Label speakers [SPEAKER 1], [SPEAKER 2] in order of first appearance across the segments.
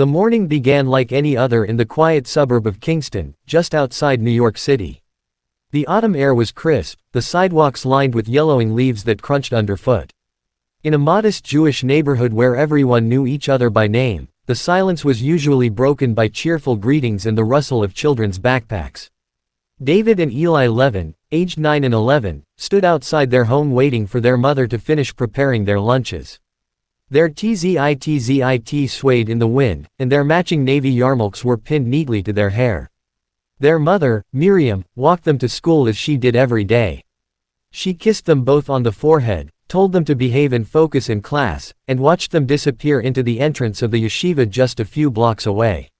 [SPEAKER 1] The morning began like any other in the quiet suburb of Kingston, just outside New York City. The autumn air was crisp, the sidewalks lined with yellowing leaves that crunched underfoot. In a modest Jewish neighborhood where everyone knew each other by name, the silence was usually broken by cheerful greetings and the rustle of children's backpacks. David and Eli Levin, aged 9 and 11, stood outside their home waiting for their mother to finish preparing their lunches. Their tzit swayed in the wind, and their matching navy yarmulkes were pinned neatly to their hair. Their mother, Miriam, walked them to school as she did every day. She kissed them both on the forehead, told them to behave and focus in class, and watched them disappear into the entrance of the yeshiva just a few blocks away.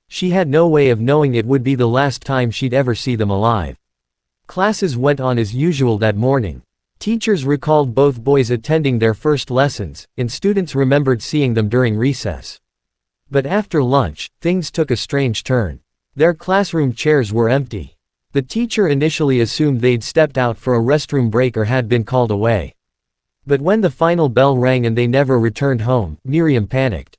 [SPEAKER 1] She had no way of knowing it would be the last time she'd ever see them alive. Classes went on as usual that morning. Teachers recalled both boys attending their first lessons, and students remembered seeing them during recess. But after lunch, things took a strange turn. Their classroom chairs were empty. The teacher initially assumed they'd stepped out for a restroom break or had been called away. But when the final bell rang and they never returned home, Miriam panicked.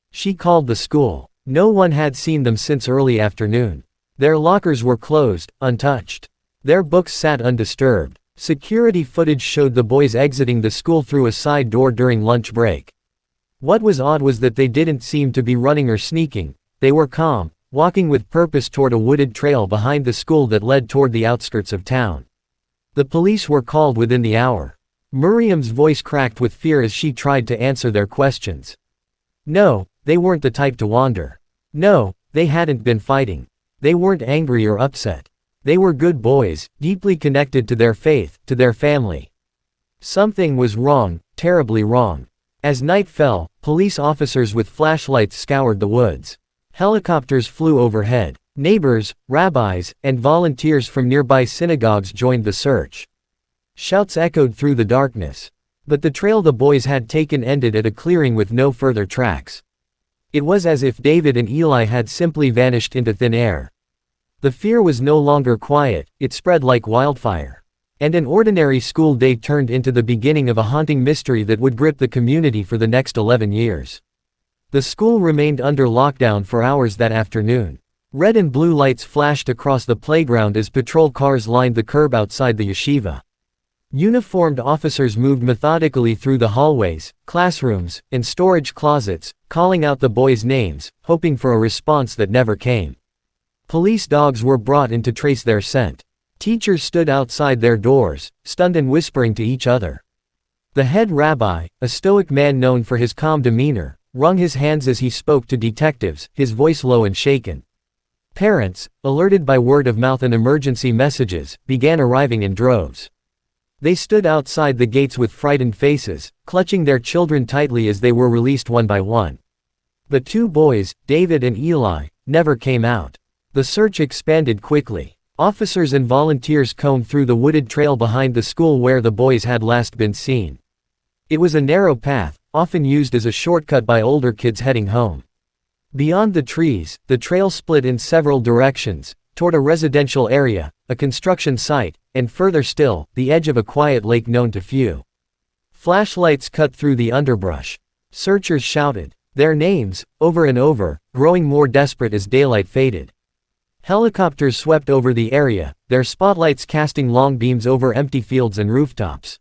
[SPEAKER 1] She called the school. No one had seen them since early afternoon. Their lockers were closed, untouched. Their books sat undisturbed. Security footage showed the boys exiting the school through a side door during lunch break. What was odd was that they didn't seem to be running or sneaking. They were calm, walking with purpose toward a wooded trail behind the school that led toward the outskirts of town. The police were called within the hour. Miriam's voice cracked with fear as she tried to answer their questions. No, they weren't the type to wander. No, they hadn't been fighting. They weren't angry or upset. They were good boys, deeply connected to their faith, to their family. Something was wrong, terribly wrong. As night fell, police officers with flashlights scoured the woods. Helicopters flew overhead. Neighbors, rabbis, and volunteers from nearby synagogues joined the search. Shouts echoed through the darkness. But the trail the boys had taken ended at a clearing with no further tracks. It was as if David and Eli had simply vanished into thin air. The fear was no longer quiet, it spread like wildfire. And an ordinary school day turned into the beginning of a haunting mystery that would grip the community for the next 11 years. The school remained under lockdown for hours that afternoon. Red and blue lights flashed across the playground as patrol cars lined the curb outside the yeshiva. Uniformed officers moved methodically through the hallways, classrooms, and storage closets, calling out the boys' names, hoping for a response that never came. Police dogs were brought in to trace their scent. Teachers stood outside their doors, stunned and whispering to each other. The head rabbi, a stoic man known for his calm demeanor, wrung his hands as he spoke to detectives, his voice low and shaken. Parents, alerted by word of mouth and emergency messages, began arriving in droves. They stood outside the gates with frightened faces, clutching their children tightly as they were released one by one. But two boys, David and Eli, never came out. The search expanded quickly. Officers and volunteers combed through the wooded trail behind the school where the boys had last been seen. It was a narrow path, often used as a shortcut by older kids heading home. Beyond the trees, the trail split in several directions, toward a residential area, a construction site, and further still, the edge of a quiet lake known to few. Flashlights cut through the underbrush. Searchers shouted their names, over and over, growing more desperate as daylight faded. Helicopters swept over the area, their spotlights casting long beams over empty fields and rooftops.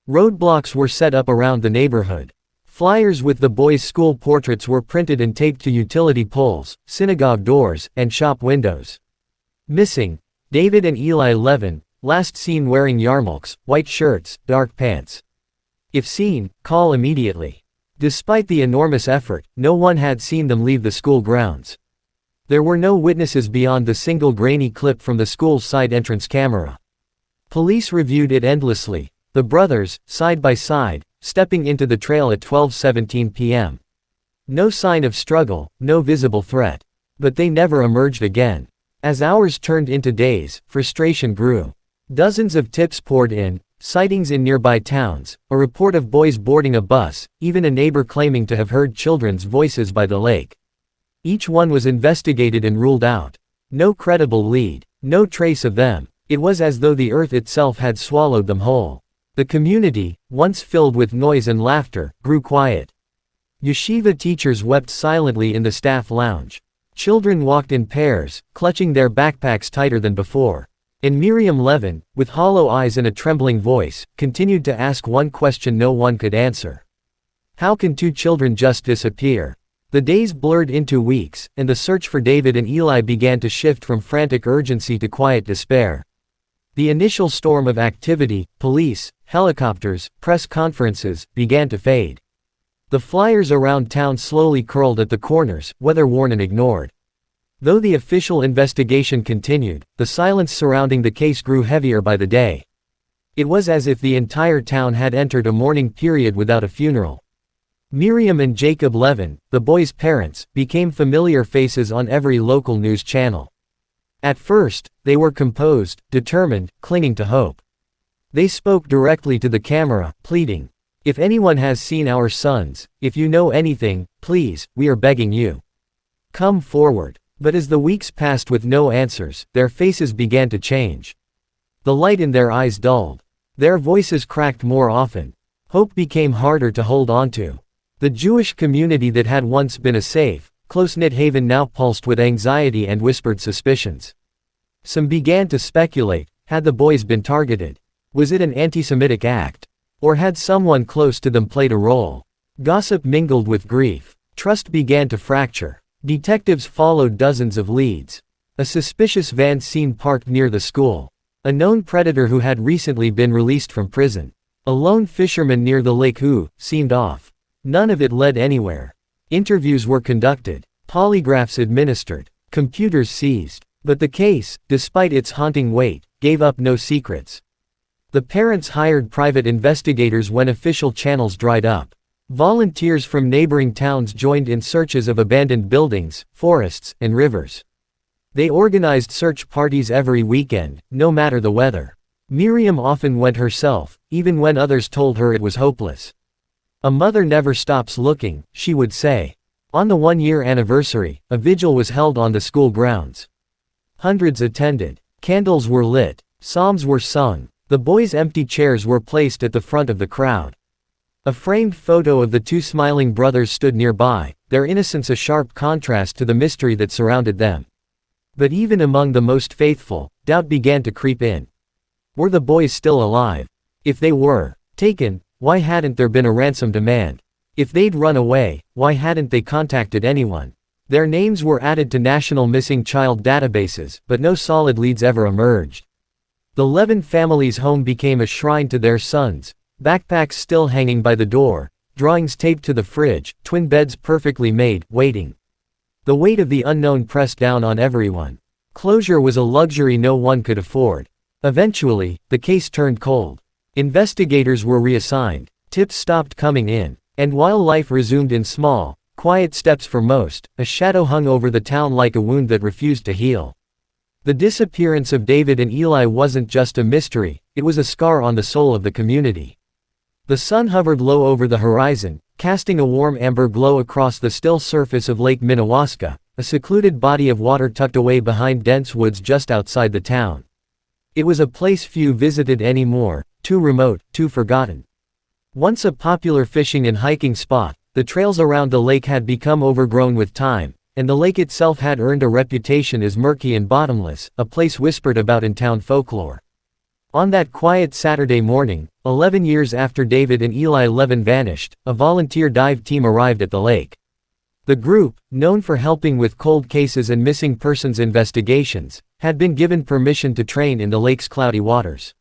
[SPEAKER 1] Roadblocks were set up around the neighborhood. Flyers with the boys' school portraits were printed and taped to utility poles, synagogue doors, and shop windows. Missing: David and Eli Levin, last seen wearing yarmulkes, white shirts, dark pants. If seen, call immediately. Despite the enormous effort, no one had seen them leave the school grounds. There were no witnesses beyond the single grainy clip from the school's side entrance camera. Police reviewed it endlessly, the brothers, side by side, stepping into the trail at 12:17 p.m. No sign of struggle, no visible threat. But they never emerged again. As hours turned into days, frustration grew. Dozens of tips poured in, sightings in nearby towns, a report of boys boarding a bus, even a neighbor claiming to have heard children's voices by the lake. Each one was investigated and ruled out. No credible lead, no trace of them. It was as though the earth itself had swallowed them whole. The community, once filled with noise and laughter, grew quiet. Yeshiva teachers wept silently in the staff lounge. Children walked in pairs, clutching their backpacks tighter than before. And Miriam Levin, with hollow eyes and a trembling voice, continued to ask one question no one could answer. How can two children just disappear? The days blurred into weeks, and the search for David and Eli began to shift from frantic urgency to quiet despair. The initial storm of activity, police, helicopters, press conferences, began to fade. The flyers around town slowly curled at the corners, weather-worn and ignored. Though the official investigation continued, the silence surrounding the case grew heavier by the day. It was as if the entire town had entered a mourning period without a funeral. Miriam and Jacob Levin, the boys' parents, became familiar faces on every local news channel. At first, they were composed, determined, clinging to hope. They spoke directly to the camera, pleading, "If anyone has seen our sons, if you know anything, please, we are begging you. Come forward." But as the weeks passed with no answers, their faces began to change. The light in their eyes dulled. Their voices cracked more often. Hope became harder to hold onto. The Jewish community that had once been a safe, close-knit haven now pulsed with anxiety and whispered suspicions. Some began to speculate, had the boys been targeted? Was it an anti-Semitic act? Or had someone close to them played a role? Gossip mingled with grief. Trust began to fracture. Detectives followed dozens of leads. A suspicious van seen parked near the school. A known predator who had recently been released from prison. A lone fisherman near the lake who seemed off. None of it led anywhere. Interviews were conducted. Polygraphs administered. Computers seized. But the case, despite its haunting weight, gave up no secrets. The parents hired private investigators when official channels dried up. Volunteers from neighboring towns joined in searches of abandoned buildings, forests, and rivers. They organized search parties every weekend, no matter the weather. Miriam often went herself, even when others told her it was hopeless. "A mother never stops looking," she would say. On the one-year anniversary, a vigil was held on the school grounds. Hundreds attended. Candles were lit. Psalms were sung. The boys' empty chairs were placed at the front of the crowd. A framed photo of the two smiling brothers stood nearby, their innocence a sharp contrast to the mystery that surrounded them. But even among the most faithful, doubt began to creep in. Were the boys still alive? If they were taken, why hadn't there been a ransom demand? If they'd run away, why hadn't they contacted anyone? Their names were added to national missing child databases, but no solid leads ever emerged. The Levin family's home became a shrine to their sons. Backpacks still hanging by the door, drawings taped to the fridge, twin beds perfectly made, waiting. The weight of the unknown pressed down on everyone. Closure was a luxury no one could afford. Eventually, the case turned cold. Investigators were reassigned, tips stopped coming in, and while life resumed in small, quiet steps for most, a shadow hung over the town like a wound that refused to heal. The disappearance of David and Eli wasn't just a mystery, it was a scar on the soul of the community. The sun hovered low over the horizon, casting a warm amber glow across the still surface of Lake Minnewaska, a secluded body of water tucked away behind dense woods just outside the town. It was a place few visited anymore, too remote, too forgotten. Once a popular fishing and hiking spot, the trails around the lake had become overgrown with time, and the lake itself had earned a reputation as murky and bottomless, a place whispered about in town folklore. On that quiet Saturday morning, 11 years after David and Eli Levin vanished, a volunteer dive team arrived at the lake. The group, known for helping with cold cases and missing persons investigations, had been given permission to train in the lake's cloudy waters.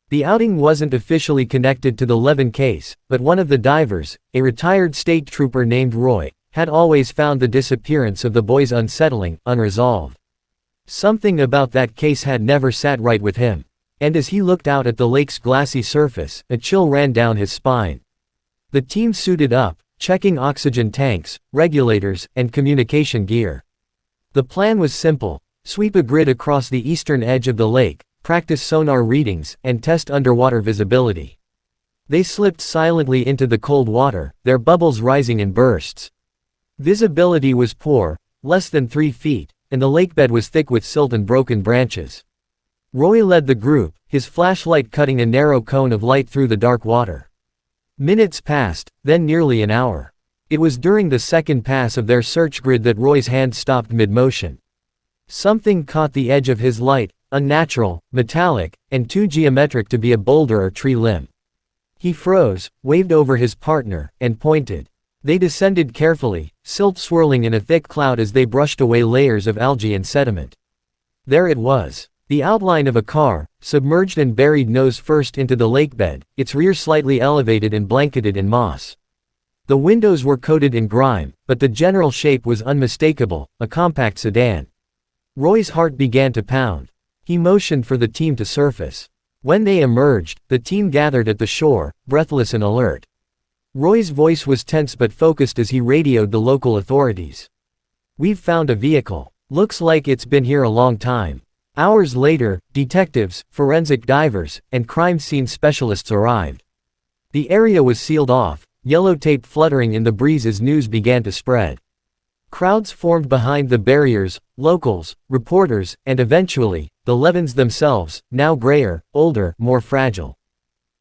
[SPEAKER 1] The outing wasn't officially connected to the Levin case, but one of the divers, a retired state trooper named Roy, had always found the disappearance of the boys unsettling, unresolved. Something about that case had never sat right with him. And as he looked out at the lake's glassy surface, a chill ran down his spine. The team suited up, checking oxygen tanks, regulators, and communication gear. The plan was simple: sweep a grid across the eastern edge of the lake, practice sonar readings, and test underwater visibility. They slipped silently into the cold water, their bubbles rising in bursts. Visibility was poor, less than 3 feet, and the lakebed was thick with silt and broken branches. Roy led the group, his flashlight cutting a narrow cone of light through the dark water. Minutes passed, then nearly an hour. It was during the second pass of their search grid that Roy's hand stopped mid-motion. Something caught the edge of his light, unnatural, metallic, and too geometric to be a boulder or tree limb. He froze, waved over his partner, and pointed. They descended carefully, silt swirling in a thick cloud as they brushed away layers of algae and sediment. There it was. The outline of a car, submerged and buried nose first into the lakebed, its rear slightly elevated and blanketed in moss. The windows were coated in grime, but the general shape was unmistakable, a compact sedan. Roy's heart began to pound. He motioned for the team to surface. When they emerged, the team gathered at the shore, breathless and alert. Roy's voice was tense but focused as he radioed the local authorities. "We've found a vehicle. Looks like it's been here a long time." Hours later, detectives, forensic divers, and crime scene specialists arrived. The area was sealed off, yellow tape fluttering in the breeze as news began to spread. Crowds formed behind the barriers, locals, reporters, and eventually, the Levins themselves, now grayer, older, more fragile.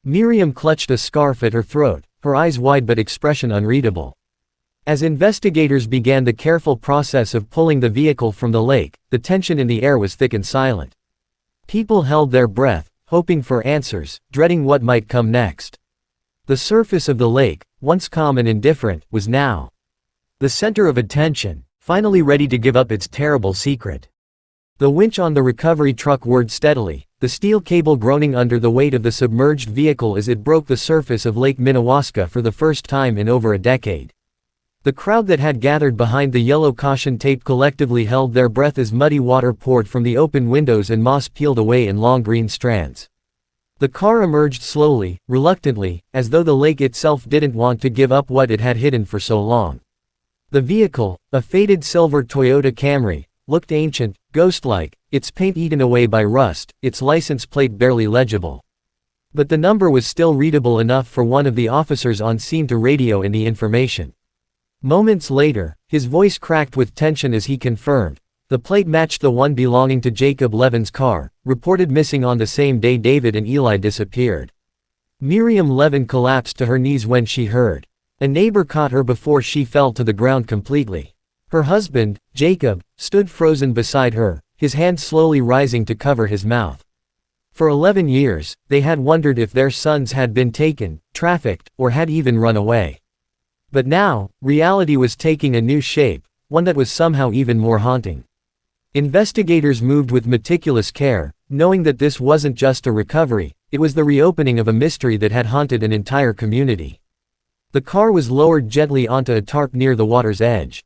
[SPEAKER 1] Miriam clutched a scarf at her throat, her eyes wide but expression unreadable. As investigators began the careful process of pulling the vehicle from the lake, the tension in the air was thick and silent. People held their breath, hoping for answers, dreading what might come next. The surface of the lake, once calm and indifferent, was now the center of attention, finally ready to give up its terrible secret. The winch on the recovery truck whirred steadily, the steel cable groaning under the weight of the submerged vehicle as it broke the surface of Lake Minnewaska for the first time in over a decade. The crowd that had gathered behind the yellow caution tape collectively held their breath as muddy water poured from the open windows and moss peeled away in long green strands. The car emerged slowly, reluctantly, as though the lake itself didn't want to give up what it had hidden for so long. The vehicle, a faded silver Toyota Camry, looked ancient, ghost-like, its paint eaten away by rust, its license plate barely legible. But the number was still readable enough for one of the officers on scene to radio in the information. Moments later, his voice cracked with tension as he confirmed, the plate matched the one belonging to Jacob Levin's car, reported missing on the same day David and Eli disappeared. Miriam Levin collapsed to her knees when she heard. A neighbor caught her before she fell to the ground completely. Her husband, Jacob, stood frozen beside her, his hand slowly rising to cover his mouth. For 11 years, they had wondered if their sons had been taken, trafficked, or had even run away. But now, reality was taking a new shape, one that was somehow even more haunting. Investigators moved with meticulous care, knowing that this wasn't just a recovery, it was the reopening of a mystery that had haunted an entire community. The car was lowered gently onto a tarp near the water's edge.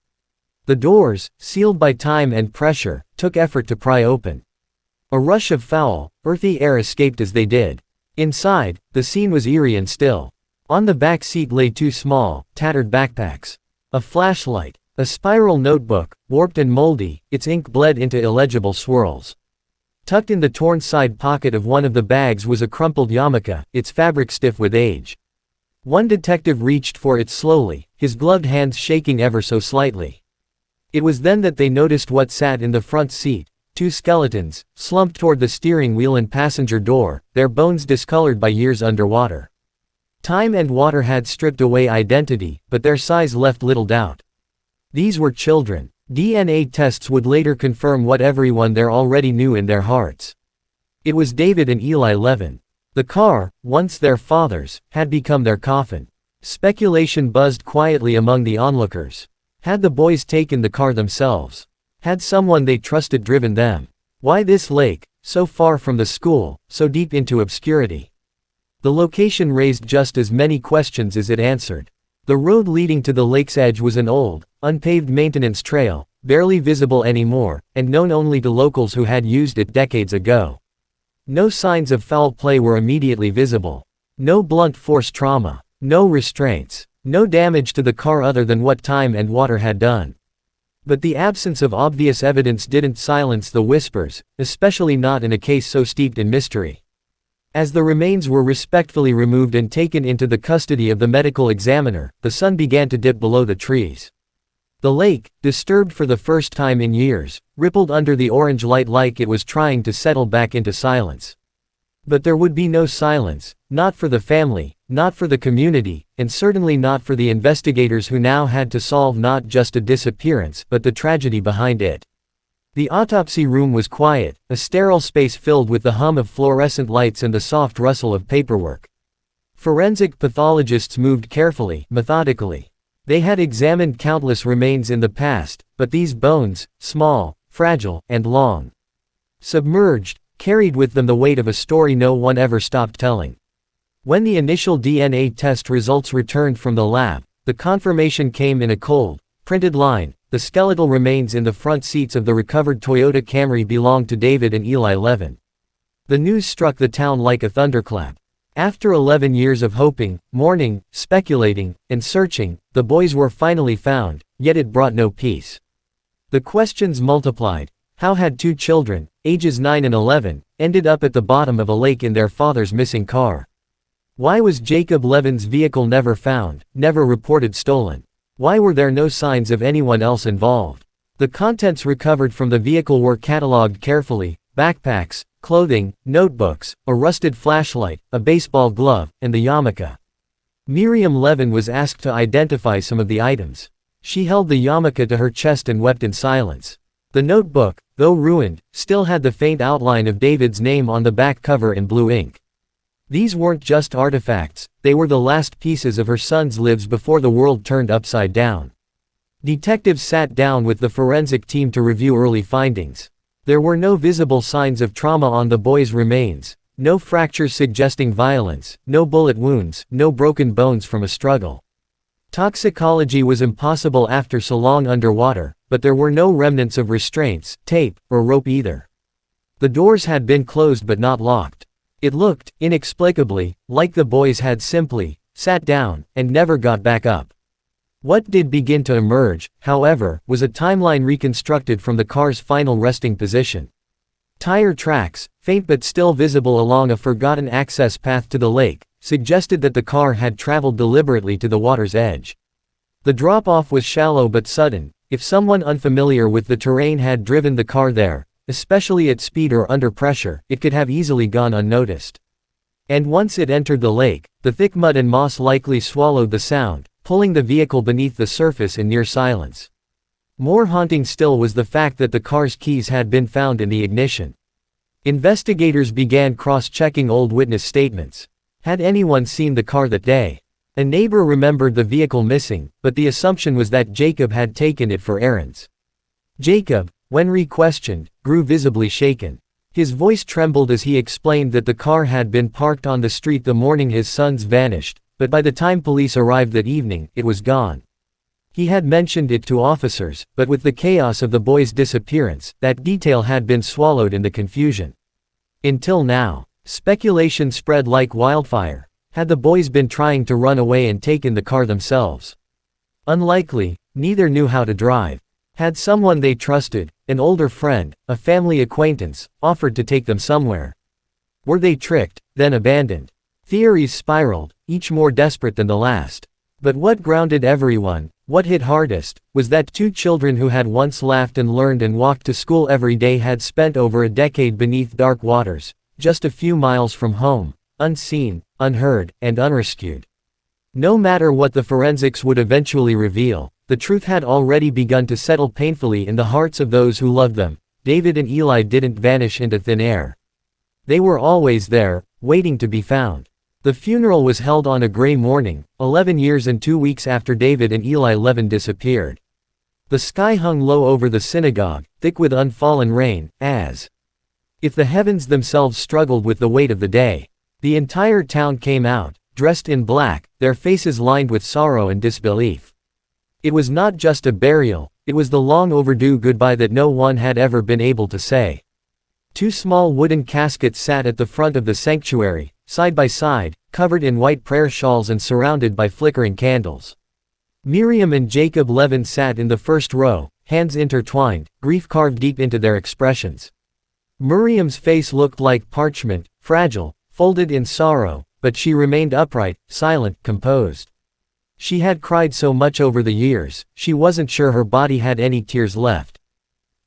[SPEAKER 1] The doors, sealed by time and pressure, took effort to pry open. A rush of foul, earthy air escaped as they did. Inside, the scene was eerie and still. On the back seat lay two small, tattered backpacks. A flashlight. A spiral notebook, warped and moldy, its ink bled into illegible swirls. Tucked in the torn side pocket of one of the bags was a crumpled yarmulke, its fabric stiff with age. One detective reached for it slowly, his gloved hands shaking ever so slightly. It was then that they noticed what sat in the front seat, two skeletons, slumped toward the steering wheel and passenger door, their bones discolored by years underwater. Time and water had stripped away identity, but their size left little doubt. These were children. DNA tests would later confirm what everyone there already knew in their hearts. It was David and Eli Levin. The car, once their father's, had become their coffin. Speculation buzzed quietly among the onlookers. Had the boys taken the car themselves? Had someone they trusted driven them? Why this lake, so far from the school, so deep into obscurity? The location raised just as many questions as it answered. The road leading to the lake's edge was an old, unpaved maintenance trail, barely visible anymore, and known only to locals who had used it decades ago. No signs of foul play were immediately visible. No blunt force trauma. No restraints. No damage to the car other than what time and water had done. But the absence of obvious evidence didn't silence the whispers, especially not in a case so steeped in mystery. As the remains were respectfully removed and taken into the custody of the medical examiner, the sun began to dip below the trees. The lake, disturbed for the first time in years, rippled under the orange light like it was trying to settle back into silence. But there would be no silence, not for the family, not for the community, and certainly not for the investigators who now had to solve not just a disappearance but the tragedy behind it. The autopsy room was quiet, a sterile space filled with the hum of fluorescent lights and the soft rustle of paperwork. Forensic pathologists moved carefully, methodically. They had examined countless remains in the past, but these bones, small, fragile, and long, submerged, carried with them the weight of a story no one ever stopped telling. When the initial DNA test results returned from the lab, the confirmation came in a cold, printed line: the skeletal remains in the front seats of the recovered Toyota Camry belonged to David and Eli Levin. The news struck the town like a thunderclap. After 11 years of hoping, mourning, speculating, and searching, the boys were finally found, yet it brought no peace. The questions multiplied. How had two children, ages 9 and 11, ended up at the bottom of a lake in their father's missing car? Why was Jacob Levin's vehicle never found, never reported stolen? Why were there no signs of anyone else involved? The contents recovered from the vehicle were catalogued carefully: backpacks, clothing, notebooks, a rusted flashlight, a baseball glove, and the yarmulke. Miriam Levin was asked to identify some of the items. She held the yarmulke to her chest and wept in silence. The notebook, though ruined, still had the faint outline of David's name on the back cover in blue ink. These weren't just artifacts, they were the last pieces of her son's lives before the world turned upside down. Detectives sat down with the forensic team to review early findings. There were no visible signs of trauma on the boy's remains, no fractures suggesting violence, no bullet wounds, no broken bones from a struggle. Toxicology was impossible after so long underwater, but there were no remnants of restraints, tape, or rope either. The doors had been closed but not locked. It looked, inexplicably, like the boys had simply sat down and never got back up. What did begin to emerge, however, was a timeline reconstructed from the car's final resting position. Tire tracks, faint but still visible along a forgotten access path to the lake, suggested that the car had traveled deliberately to the water's edge. The drop-off was shallow but sudden. If someone unfamiliar with the terrain had driven the car there, especially at speed or under pressure, it could have easily gone unnoticed. And once it entered the lake, the thick mud and moss likely swallowed the sound, pulling the vehicle beneath the surface in near silence. More haunting still was the fact that the car's keys had been found in the ignition. Investigators began cross-checking old witness statements. Had anyone seen the car that day? A neighbor remembered the vehicle missing, but the assumption was that Jacob had taken it for errands. Jacob, when re-questioned, grew visibly shaken. His voice trembled as he explained that the car had been parked on the street the morning his sons vanished, but by the time police arrived that evening, it was gone. He had mentioned it to officers, but with the chaos of the boy's disappearance, that detail had been swallowed in the confusion. Until now, speculation spread like wildfire. Had the boys been trying to run away and taken the car themselves? Unlikely. Neither knew how to drive. Had someone they trusted, an older friend, a family acquaintance, offered to take them somewhere? Were they tricked, then abandoned? Theories spiraled, each more desperate than the last. But what grounded everyone, what hit hardest, was that two children who had once laughed and learned and walked to school every day had spent over a decade beneath dark waters, just a few miles from home, unseen, unheard, and unrescued. No matter what the forensics would eventually reveal, the truth had already begun to settle painfully in the hearts of those who loved them. David and Eli didn't vanish into thin air. They were always there, waiting to be found. The funeral was held on a gray morning, 11 years and 2 weeks after David and Eli Levin disappeared. The sky hung low over the synagogue, thick with unfallen rain, as if the heavens themselves struggled with the weight of the day. The entire town came out, dressed in black, their faces lined with sorrow and disbelief. It was not just a burial, it was the long overdue goodbye that no one had ever been able to say. Two small wooden caskets sat at the front of the sanctuary, side by side, covered in white prayer shawls and surrounded by flickering candles. Miriam and Jacob Levin sat in the first row, hands intertwined, grief carved deep into their expressions. Miriam's face looked like parchment, fragile, folded in sorrow, but she remained upright, silent, composed. She had cried so much over the years, she wasn't sure her body had any tears left.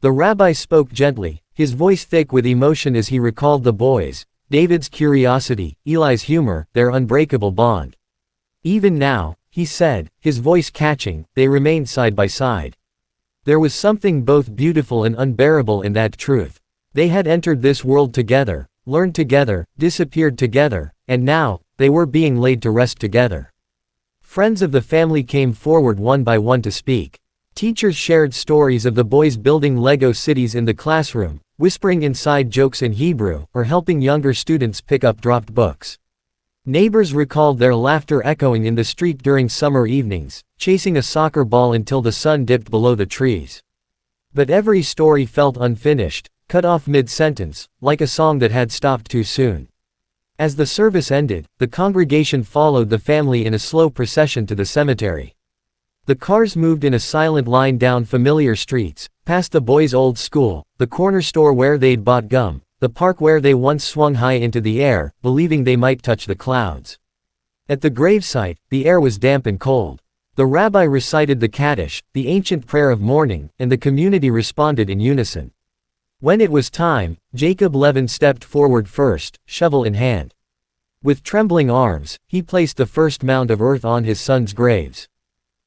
[SPEAKER 1] The rabbi spoke gently, his voice thick with emotion as he recalled the boys, David's curiosity, Eli's humor, their unbreakable bond. Even now, he said, his voice catching, they remained side by side. There was something both beautiful and unbearable in that truth. They had entered this world together, learned together, disappeared together, and now, they were being laid to rest together. Friends of the family came forward one by one to speak. Teachers shared stories of the boys building Lego cities in the classroom, whispering inside jokes in Hebrew, or helping younger students pick up dropped books. Neighbors recalled their laughter echoing in the street during summer evenings, chasing a soccer ball until the sun dipped below the trees. But every story felt unfinished, cut off mid-sentence, like a song that had stopped too soon. As the service ended, the congregation followed the family in a slow procession to the cemetery. The cars moved in a silent line down familiar streets, past the boys' old school, the corner store where they'd bought gum, the park where they once swung high into the air, believing they might touch the clouds. At the gravesite, the air was damp and cold. The rabbi recited the Kaddish, the ancient prayer of mourning, and the community responded in unison. When it was time, Jacob Levin stepped forward first, shovel in hand. With trembling arms, he placed the first mound of earth on his sons' graves.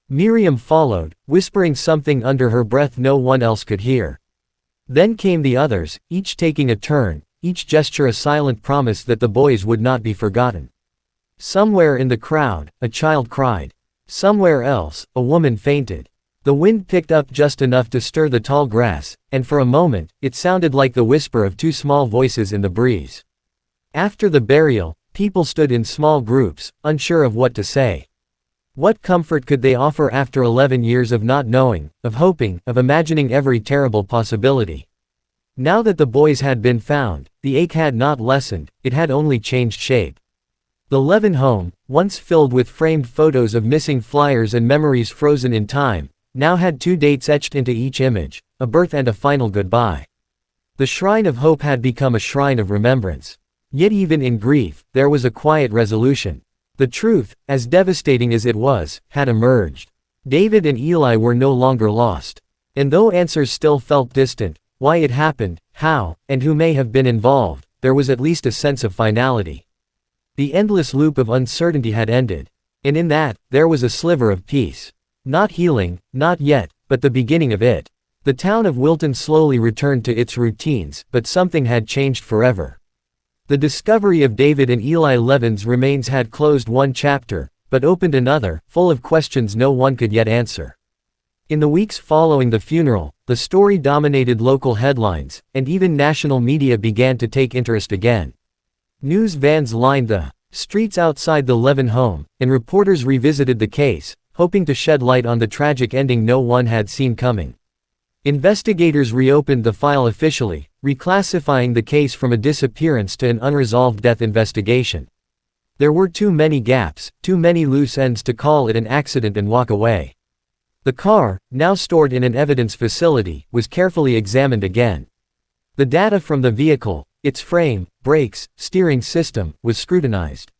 [SPEAKER 1] Miriam followed, whispering something under her breath no one else could hear. Then came the others, each taking a turn, each gesture a silent promise that the boys would not be forgotten. Somewhere in the crowd, a child cried. Somewhere else, a woman fainted. The wind picked up just enough to stir the tall grass, and for a moment, it sounded like the whisper of two small voices in the breeze. After the burial, people stood in small groups, unsure of what to say. What comfort could they offer after 11 years of not knowing, of hoping, of imagining every terrible possibility? Now that the boys had been found, the ache had not lessened, it had only changed shape. The Levin home, once filled with framed photos of missing flyers and memories frozen in time, now had two dates etched into each image, a birth and a final goodbye. The shrine of hope had become a shrine of remembrance. Yet even in grief, there was a quiet resolution. The truth, as devastating as it was, had emerged. David and Eli were no longer lost. And though answers still felt distant, why it happened, how, and who may have been involved, there was at least a sense of finality. The endless loop of uncertainty had ended. And in that, there was a sliver of peace. Not healing, not yet, but the beginning of it. The town of Wilton slowly returned to its routines, but something had changed forever. The discovery of David and Eli Levin's remains had closed one chapter, but opened another, full of questions no one could yet answer. In the weeks following the funeral, the story dominated local headlines, and even national media began to take interest again. News vans lined the streets outside the Levin home, and reporters revisited the case, hoping to shed light on the tragic ending no one had seen coming. Investigators reopened the file officially, reclassifying the case from a disappearance to an unresolved death investigation. There were too many gaps, too many loose ends to call it an accident and walk away. The car, now stored in an evidence facility, was carefully examined again. The data from the vehicle, its frame, brakes, steering system, was scrutinized.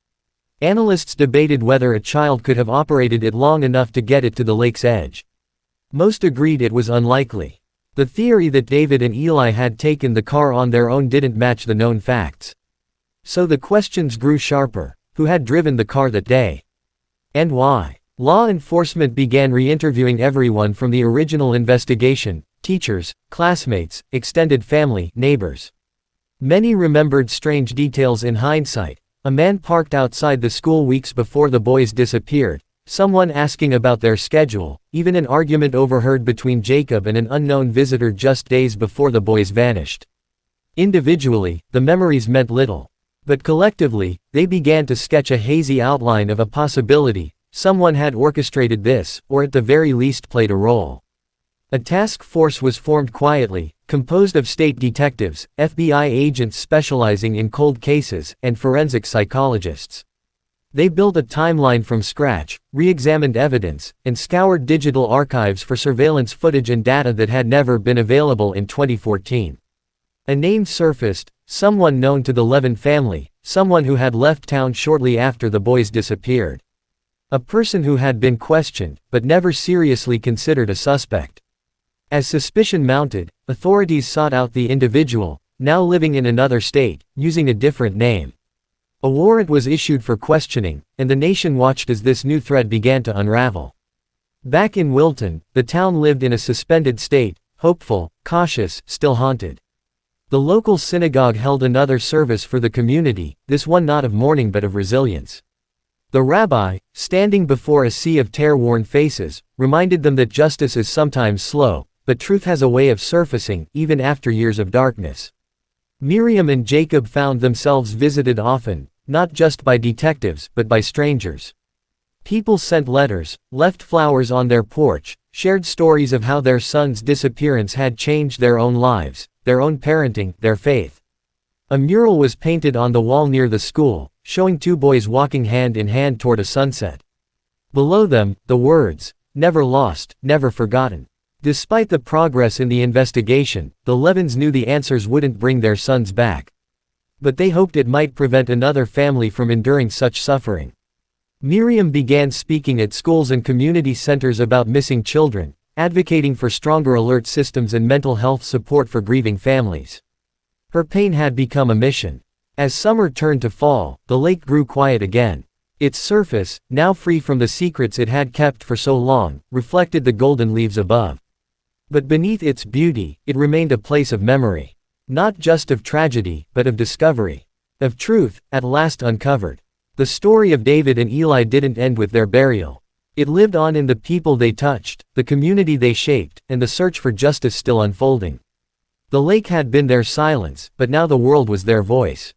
[SPEAKER 1] Analysts debated whether a child could have operated it long enough to get it to the lake's edge. Most agreed it was unlikely. The theory that David and Eli had taken the car on their own didn't match the known facts. So the questions grew sharper. Who had driven the car that day? And why? Law enforcement began re-interviewing everyone from the original investigation: teachers, classmates, extended family, neighbors. Many remembered strange details in hindsight. A man parked outside the school weeks before the boys disappeared, someone asking about their schedule, even an argument overheard between Jacob and an unknown visitor just days before the boys vanished. Individually, the memories meant little. But collectively, they began to sketch a hazy outline of a possibility: someone had orchestrated this, or at the very least played a role. A task force was formed quietly, composed of state detectives, FBI agents specializing in cold cases, and forensic psychologists. They built a timeline from scratch, re-examined evidence, and scoured digital archives for surveillance footage and data that had never been available in 2014. A name surfaced: someone known to the Levin family, someone who had left town shortly after the boys disappeared. A person who had been questioned, but never seriously considered a suspect. As suspicion mounted, authorities sought out the individual, now living in another state, using a different name. A warrant was issued for questioning, and the nation watched as this new thread began to unravel. Back in Wilton, the town lived in a suspended state, hopeful, cautious, still haunted. The local synagogue held another service for the community, this one not of mourning but of resilience. The rabbi, standing before a sea of tear-worn faces, reminded them that justice is sometimes slow, but truth has a way of surfacing, even after years of darkness. Miriam and Jacob found themselves visited often, not just by detectives, but by strangers. People sent letters, left flowers on their porch, shared stories of how their son's disappearance had changed their own lives, their own parenting, their faith. A mural was painted on the wall near the school, showing two boys walking hand in hand toward a sunset. Below them, the words, "Never lost, never forgotten." Despite the progress in the investigation, the Levins knew the answers wouldn't bring their sons back. But they hoped it might prevent another family from enduring such suffering. Miriam began speaking at schools and community centers about missing children, advocating for stronger alert systems and mental health support for grieving families. Her pain had become a mission. As summer turned to fall, the lake grew quiet again. Its surface, now free from the secrets it had kept for so long, reflected the golden leaves above. But beneath its beauty, it remained a place of memory. Not just of tragedy, but of discovery. Of truth, at last uncovered. The story of David and Eli didn't end with their burial. It lived on in the people they touched, the community they shaped, and the search for justice still unfolding. The lake had been their silence, but now the world was their voice.